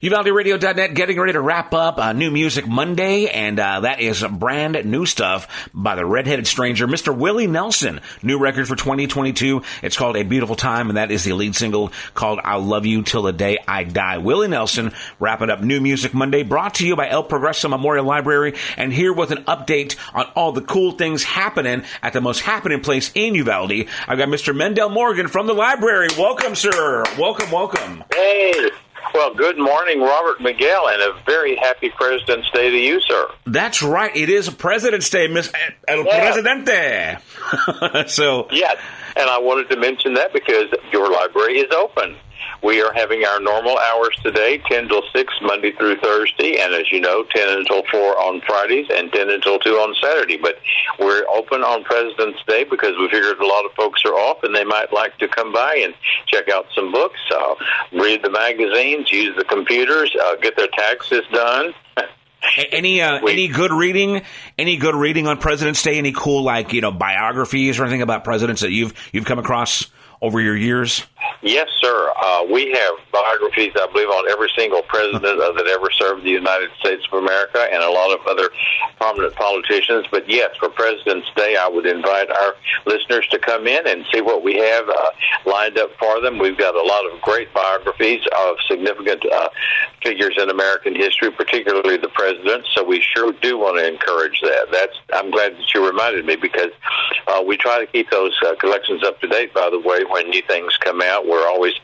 UvaldeRadio.net getting ready to wrap up New Music Monday, and that is brand new stuff by the redheaded stranger, Mr. Willie Nelson. New record for 2022. It's called A Beautiful Time, and that is the lead single called I'll Love You Till the Day I Die. Willie Nelson wrapping up New Music Monday, brought to you by El Progreso Memorial Library, and here with an update on all the cool things happening at the most happening place in Uvalde. I've got Mr. Mendell Morgan from the library. Welcome, sir. Welcome. Hey. Well, good morning, Robert Miguel, and a very happy President's Day to you, sir. That's right. It is President's Day, El Presidente. So, yes, and I wanted to mention that because your library is open. We are having our normal hours today, 10 till 6, Monday through Thursday, and as you know, 10 until 4 on Fridays and 10 until 2 on Saturday. But we're open on President's Day because we figured a lot of folks are off and they might like to come by and check out some books, read the magazines, use the computers, get their taxes done. Any good reading? Any good reading on President's Day? Any cool, biographies or anything about presidents that you've come across over your years? Yes, sir. We have biographies, I believe, on every single president that ever served the United States of America and a lot of other prominent politicians. But yes, for President's Day, I would invite our listeners to come in and see what we have lined up for them. We've got a lot of great biographies of significant figures in American history, particularly the presidents. So we sure do want to encourage that. I'm glad that you reminded me because we try to keep those collections up to date, by the way, when new things come out. We're always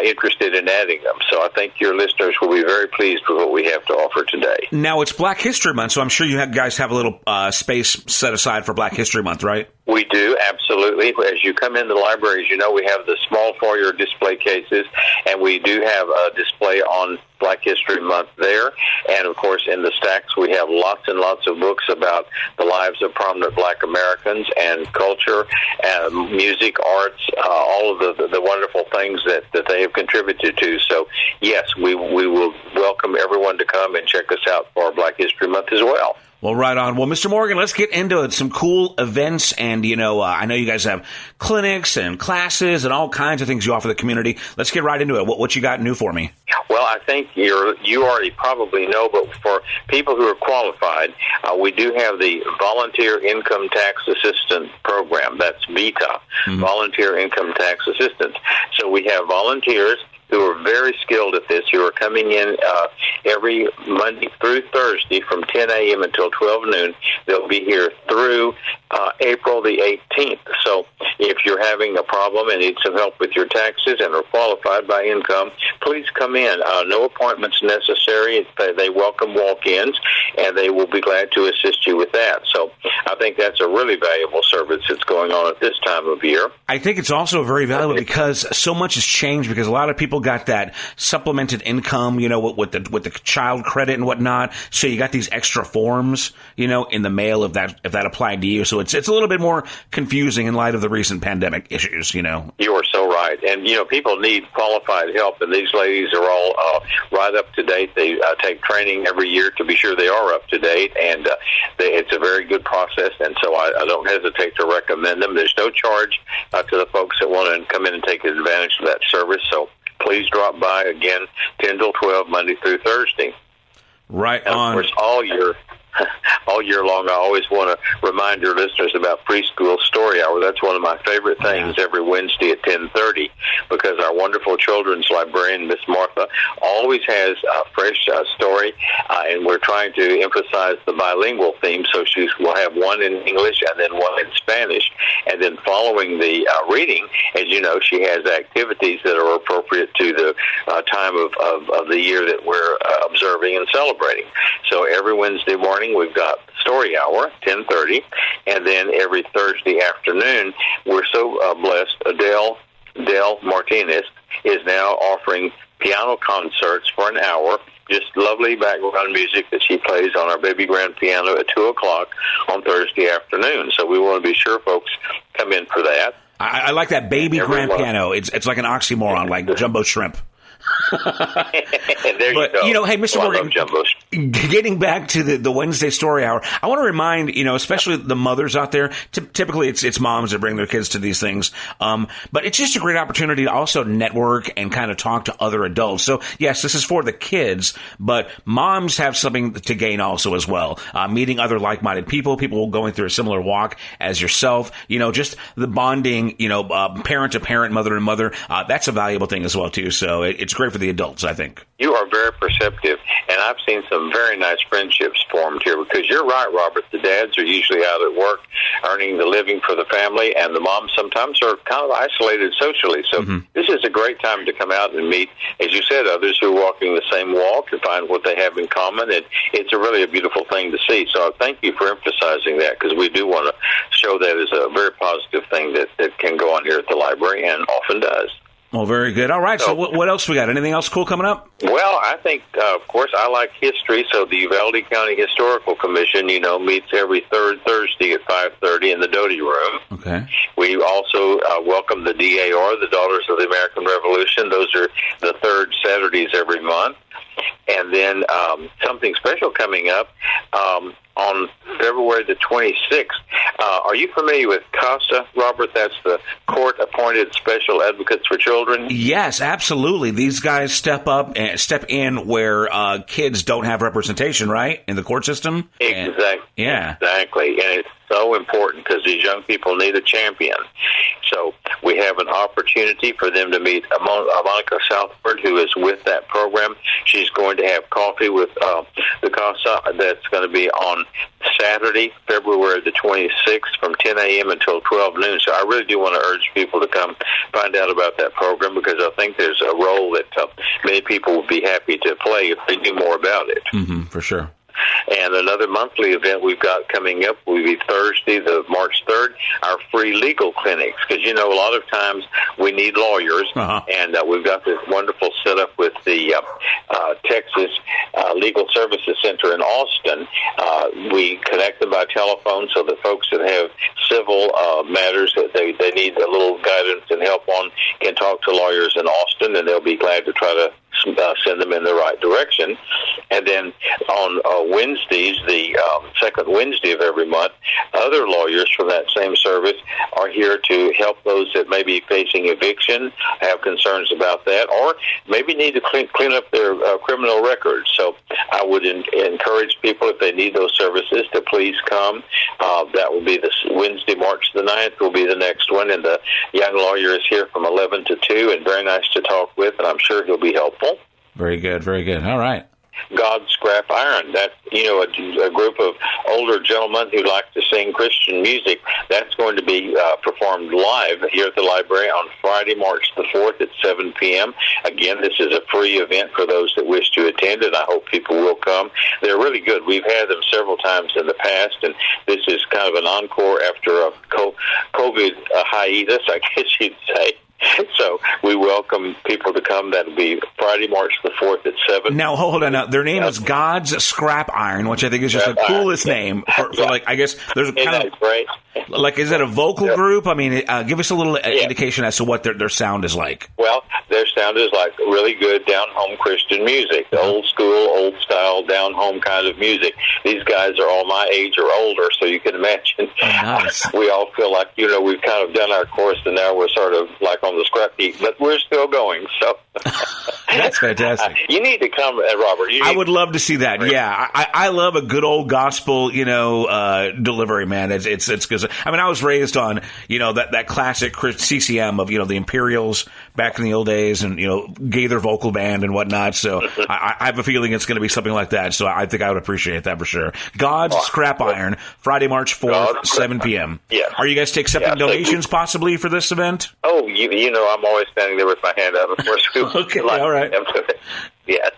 interested in adding them. So I think your listeners will be very pleased with what we have to offer today. Now, it's Black History Month, so I'm sure you guys have a little space set aside for Black History Month, right? We do, absolutely. As you come in the library, as you know, we have the small foyer display cases, and we do have a display on Black History Month there. And, of course, in the stacks, we have lots and lots of books about the lives of prominent Black Americans and culture, and music, arts, all of the wonderful things that they have contributed to. So, yes, we will welcome everyone to come and check us out for Black History Month as well. Well, right on. Well, Mr. Morgan, let's get into it. Some cool events, and, I know you guys have clinics and classes and all kinds of things you offer the community. Let's get right into it. What you got new for me? Well, I think you already probably know, but for people who are qualified, we do have the Volunteer Income Tax Assistance Program. That's VITA, Volunteer Income Tax Assistance. So we have volunteers who are very skilled at this, who are coming in every Monday through Thursday from 10 a.m. until 12 noon. They'll be here through April the 18th. So if you're having a problem and need some help with your taxes and are qualified by income, please come in. No appointments necessary. They welcome walk-ins, and they will be glad to assist you with that. So I think that's a really valuable service that's going on at this time of year. I think it's also very valuable because so much has changed, because a lot of people got that supplemented income, with the child credit and whatnot. So you got these extra forms, in the mail if that applied to you. So it's a little bit more confusing in light of the recent pandemic issues, You are so right. And, people need qualified help, and these ladies are all right up to date. They take training every year to be sure they are up to date, and it's a very good process, and so I don't hesitate to recommend them. There's no charge to the folks that want to come in and take advantage of that service, so please drop by, again, 10 till 12, Monday through Thursday. Right and on. Of course, all year long, I always want to remind your listeners about Preschool Story Hour. That's one of my favorite things every Wednesday at 10:30, because our wonderful children's librarian, Miss Martha, always has a fresh story, and we're trying to emphasize the bilingual theme, so we'll have one in English and then one in Spanish, and then following the reading, as you know, she has activities that are appropriate to the time of the year that we're observing and celebrating. So every Wednesday morning, we've got Story Hour, 10:30, and then every Thursday afternoon, we're so blessed, Adele Martinez is now offering piano concerts for an hour, just lovely background music that she plays on our baby grand piano at 2 o'clock on Thursday afternoon. So we want to be sure folks come in for that. I like that baby grand piano. It's like an oxymoron, like jumbo shrimp. There you go. Hey, Mr. Morgan, getting back to the Wednesday story hour, I want to remind, especially the mothers out there, typically it's moms that bring their kids to these things, but it's just a great opportunity to also network and kind of talk to other adults. So, yes, this is for the kids, but moms have something to gain also as well. Meeting other like-minded people going through a similar walk as yourself, just the bonding, parent to parent, mother to mother, that's a valuable thing as well, too. So it's great for the adults, I think. You are very perceptive, and I've seen some very nice friendships formed here, because you're right, Robert. The dads are usually out at work earning the living for the family, and the moms sometimes are kind of isolated socially. So this is a great time to come out and meet, as you said, others who are walking the same walk and find what they have in common, and it's really a beautiful thing to see. So thank you for emphasizing that, because we do want to show that as a very positive thing that can go on here at the library, and often does. Well, very good. All right, so what else we got? Anything else cool coming up? Well, I think, of course, I like history, so the Uvalde County Historical Commission, meets every third Thursday at 5:30 in the Doty Room. Okay. We also welcome the DAR, the Daughters of the American Revolution. Those are the third Saturdays every month. And then something special coming up on February the 26th. Are you familiar with CASA, Robert? That's the Court-Appointed Special Advocates for Children. Yes, absolutely. These guys step in where kids don't have representation, right, in the court system? Exactly. Yeah. Exactly. And it's so important, because these young people need a champion. So we have an opportunity for them to meet Monica Southford, who is with that program. She's going to have coffee with the CASA. That's going to be on Saturday, February the 26th, from 10 a.m. until 12 noon. So I really do want to urge people to come find out about that program, because I think there's a role that many people would be happy to play if they knew more about it. Mm-hmm, for sure. And another monthly event we've got coming up will be Thursday, the March 3rd, our free legal clinics. Because, a lot of times we need lawyers, and we've got this wonderful setup with the Texas Legal Services Center in Austin. We connect them by telephone, so that folks that have civil matters that they need a little guidance and help on can talk to lawyers in Austin, and they'll be glad to try to send them in the right direction. And then on Wednesdays, the second Wednesday of every month, other lawyers from that same service are here to help those that may be facing eviction, have concerns about that, or maybe need to clean up their criminal records. So I would encourage people, if they need those services, to please come. That will be this Wednesday, March the 9th, will be the next one, and the young lawyer is here from 11 to 2, and very nice to talk with, and I'm sure he'll be helpful. Very good, very good. All right. God Scrap Iron. That's, a group of older gentlemen who like to sing Christian music. That's going to be performed live here at the library on Friday, March the 4th at 7 p.m. Again, this is a free event for those that wish to attend, and I hope people will come. They're really good. We've had them several times in the past, and this is kind of an encore after a COVID hiatus, I guess you'd say. So we welcome people to come. That'll be Friday, March the 4th at 7. Now, hold on. Now, their name is God's Scrap Iron, which I think is just the coolest name for like, I guess there's kind of, right? Like, is it a vocal group? I mean, give us a little indication as to what their sound is like. Well, their sound is like really good down-home Christian music, old school, old-style, down-home kind of music. These guys are all my age or older, so you can imagine. Oh, nice. We all feel like, we've kind of done our course, and now we're sort of like on the scrap heap, but we're still going, so. That's fantastic. You need to come, Robert. I would love to see that. Yeah, I love a good old gospel, delivery, man. It's because I was raised on that classic CCM of the Imperials back in the old days, and Gaither vocal band and whatnot. So I have a feeling it's going to be something like that. So I think I would appreciate that for sure. God's Scrap Iron, Friday, March 4th, 7 p.m. Yeah. Are you guys accepting donations possibly for this event? Oh, I'm always standing there with my hand out. Of course. Okay, all right. Yes.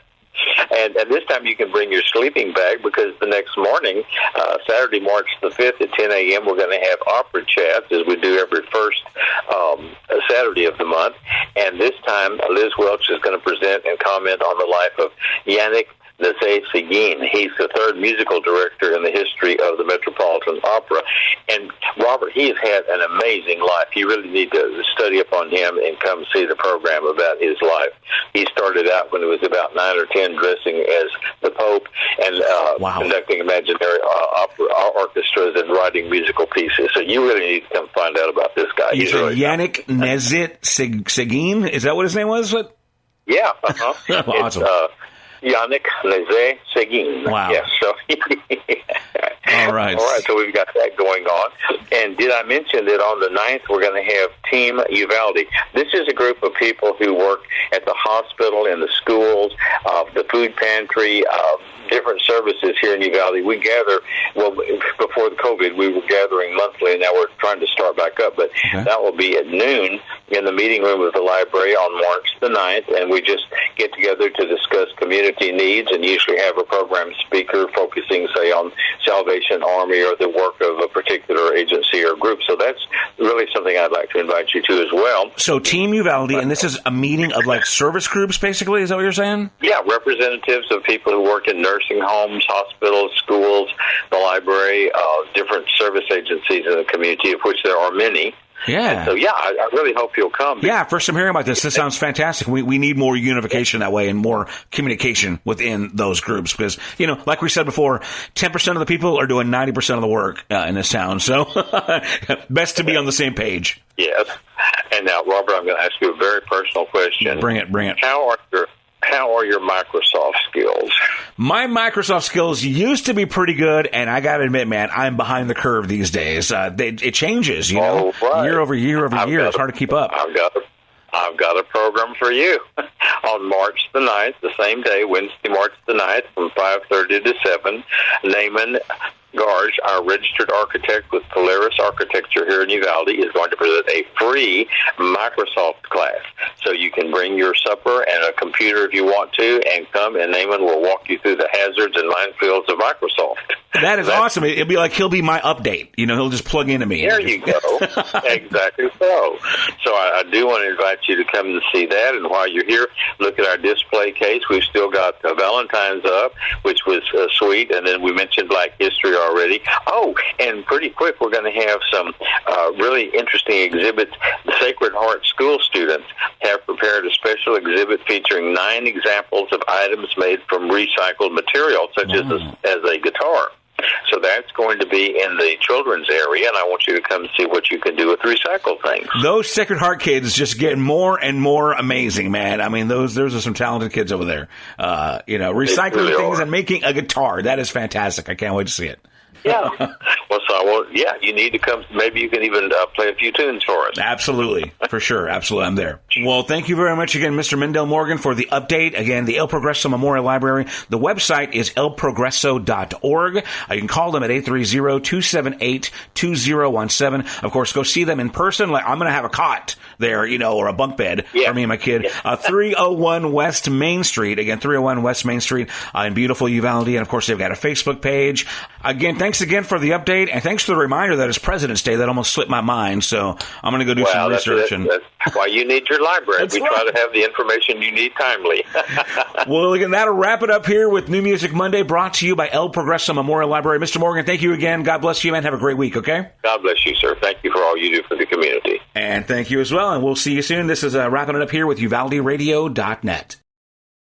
And this time you can bring your sleeping bag, because the next morning, Saturday, March the 5th at 10 a.m., we're going to have opera chats, as we do every first Saturday of the month. And this time, Liz Welch is going to present and comment on the life of Yannick Nazé Seguin. He's the third musical director in the history of the Metropolitan Opera. And Robert, he has had an amazing life. You really need to study up on him and come see the program about his life. He started out when he was about 9 or 10 dressing as the Pope and conducting imaginary opera orchestras and writing musical pieces. So you really need to come find out about this guy. He's really Yannick Nazé Seguin? Is that what his name was? What? Yeah. Uh-huh. Awesome. Yannick Nazé Seguin. Wow. Yes. So, All right. So we've got that going on. And did I mention that on the 9th we're going to have Team Uvalde? This is a group of people who work at the hospital, in the schools, the food pantry, different services here in Uvalde. We gather, well, before the COVID, we were gathering monthly, and now we're trying to start back up. But that will be at noon in the meeting room of the library on March the 9th, and we just get together to discuss community needs and usually have a program speaker focusing, say, on Salvation Army or the work of a particular agency or group. So that's really something I'd like to invite you to as well. So Team Uvalde, and this is a meeting of like service groups, basically? Is that what you're saying? Yeah, representatives of people who work in nursing homes, hospitals, schools, the library, different service agencies in the community, of which there are many. Yeah. And so, I really hope you'll come. Yeah, first I'm hearing about this. This sounds fantastic. We need more unification that way and more communication within those groups because, like we said before, 10% of the people are doing 90% of the work in this town. So best to be on the same page. Yes. And now, Robert, I'm going to ask you a very personal question. Bring it. How are your Microsoft skills? My Microsoft skills used to be pretty good, and I got to admit, man, I'm behind the curve these days. It changes, year over year over year. It's hard to keep up. I've got a program for you. On March the 9th, the same day, Wednesday, March the 9th, from 5:30 to 7, Naaman Garge, our registered architect with Polaris Architecture here in Uvalde, is going to present a free Microsoft class. So you can bring your supper and a computer if you want to, and come, and Naaman will walk you through the hazards and minefields of Microsoft. That is awesome. It'll be like he'll be my update. He'll just plug into me. There you go. Exactly so. So I do want to invite you to come and see that. And while you're here, look at our display case. We've still got Valentine's up, which was sweet. And then we mentioned Black History already. Oh, and pretty quick, we're going to have some really interesting exhibits. The Sacred Heart School students have prepared a special exhibit featuring 9 examples of items made from recycled material, such as a guitar. So that's going to be in the children's area, and I want you to come see what you can do with recycled things. Those Sacred Heart kids just get more and more amazing, man. I mean, those are some talented kids over there. Recycling really things and making a guitar. That is fantastic. I can't wait to see it. Yeah. You need to come. Maybe you can even play a few tunes for us. Absolutely. For sure. Absolutely. I'm there. Well, thank you very much again, Mr. Mendell Morgan, for the update. Again, the El Progreso Memorial Library. The website is elprogreso.org. You can call them at 830-278-2017. Of course, go see them in person. Like, I'm going to have a cot there, or a bunk bed for me and my kid. 301 West Main Street. Again, 301 West Main Street in beautiful Uvalde. And, of course, they've got a Facebook page. Again, thanks again for the update, and thanks for the reminder that it's President's Day. That almost slipped my mind, so I'm going to go do some research. That's why you need your library. We try to have the information you need timely. Well, again, that'll wrap it up here with New Music Monday, brought to you by El Progreso Memorial Library. Mr. Morgan, thank you again. God bless you, man. Have a great week, okay? God bless you, sir. Thank you for all you do for the community. And thank you as well, and we'll see you soon. This is wrapping it up here with UvaldeRadio.net.